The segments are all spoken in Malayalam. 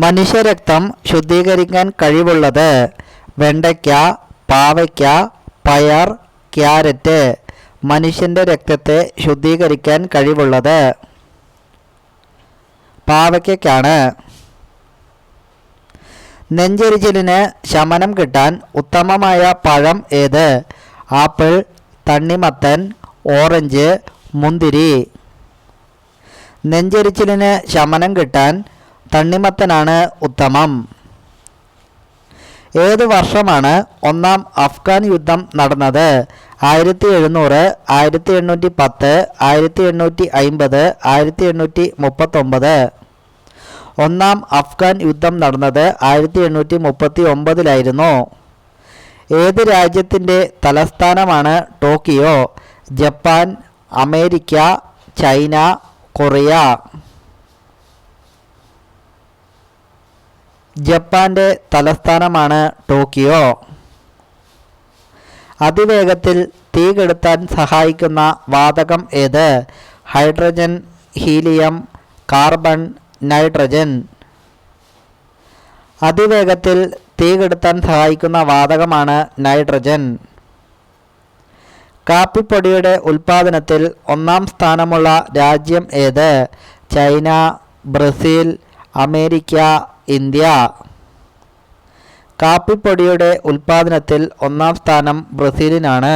മനുഷ്യരക്തം ശുദ്ധീകരിക്കാൻ കഴിവുള്ളത് വെണ്ടയ്ക്ക, പാവയ്ക്ക, പയർ, ക്യാരറ്റ്. മനുഷ്യൻ്റെ രക്തത്തെ ശുദ്ധീകരിക്കാൻ കഴിവുള്ളത് പാവയ്ക്കാണ്. നെഞ്ചെരിച്ചിലിന് ശമനം കിട്ടാൻ ഉത്തമമായ പഴം ഏത്? ആപ്പിൾ, തണ്ണിമത്തൻ, ഓറഞ്ച്, മുന്തിരി. നെഞ്ചെരിച്ചിലിന് ശമനം കിട്ടാൻ തണ്ണിമത്തനാണ് ഉത്തമം. ഏത് വർഷമാണ് ഒന്നാം അഫ്ഗാൻ യുദ്ധം നടന്നത്? 1700, 1810, 1850, 1839. ഒന്നാം അഫ്ഗാൻ യുദ്ധം നടന്നത് 1839 ഏത് രാജ്യത്തിൻ്റെ തലസ്ഥാനമാണ് Tokyo? Japan, America, China, Korea. ജപ്പാൻ്റെ തലസ്ഥാനമാണ് ടോക്കിയോ. അതിവേഗത്തിൽ തീ കെടുത്താൻ സഹായിക്കുന്ന വാതകം ഏത്? Hydrogen, helium, carbon, nitrogen. അതിവേഗത്തിൽ തീ കെടുത്താൻ സഹായിക്കുന്ന വാതകമാണ് നൈട്രജൻ. കാപ്പിപ്പൊടിയുടെ ഉൽപ്പാദനത്തിൽ ഒന്നാം സ്ഥാനമുള്ള രാജ്യം ഏത്? China, Brazil, America, India. കാപ്പിപ്പൊടിയുടെ ഉൽപ്പാദനത്തിൽ ഒന്നാം സ്ഥാനം ബ്രസീലിനാണ്.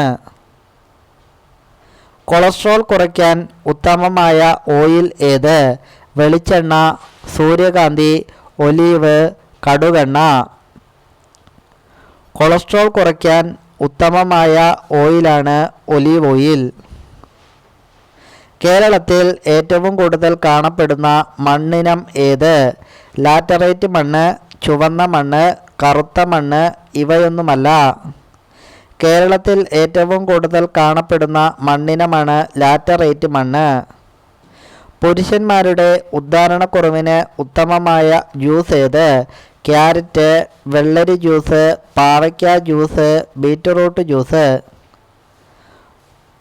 കൊളസ്ട്രോൾ കുറയ്ക്കാൻ ഉത്തമമായ ഓയിൽ ഏത്? വെളിച്ചെണ്ണ, സൂര്യകാന്തി, ഒലീവ്, കടുകെണ്ണ. കൊളസ്ട്രോൾ കുറയ്ക്കാൻ ഉത്തമമായ ഓയിലാണ് ഒലീവ് ഓയിൽ. കേരളത്തിൽ ഏറ്റവും കൂടുതൽ കാണപ്പെടുന്ന മണ്ണിനം ഏത്? ലാറ്ററൈറ്റ് മണ്ണ്, ചുവന്ന മണ്ണ്, കറുത്ത മണ്ണ്. ഇവയൊന്നുമല്ല. കേരളത്തിൽ ഏറ്റവും കൂടുതൽ കാണപ്പെടുന്ന മണ്ണിനമാണ് ലാറ്ററൈറ്റ് മണ്ണ്. പുരുഷന്മാരുടെ ഉദ്ധാരണക്കുറവിന് ഉത്തമമായ ജ്യൂസ് ഏത്? ക്യാരറ്റ്, വെള്ളരി ജ്യൂസ്, പാവയ്ക്ക ജ്യൂസ്, ബീറ്റ്റൂട്ട് ജ്യൂസ്.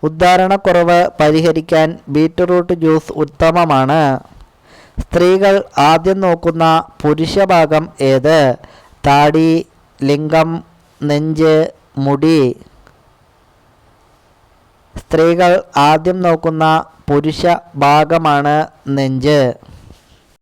ഉദ്ധാരണക്കുറവ് പരിഹരിക്കാൻ ബീറ്റ്റൂട്ട് ജ്യൂസ് ഉത്തമമാണ്. സ്ത്രീകൾ ആദ്യം നോക്കുന്ന പുരുഷഭാഗം ഏത്? താടി, ലിംഗം, നെഞ്ച്, മുടി. സ്ത്രീകൾ ആദ്യം നോക്കുന്ന പുരുഷ ഭാഗമാണ് നെഞ്ച്.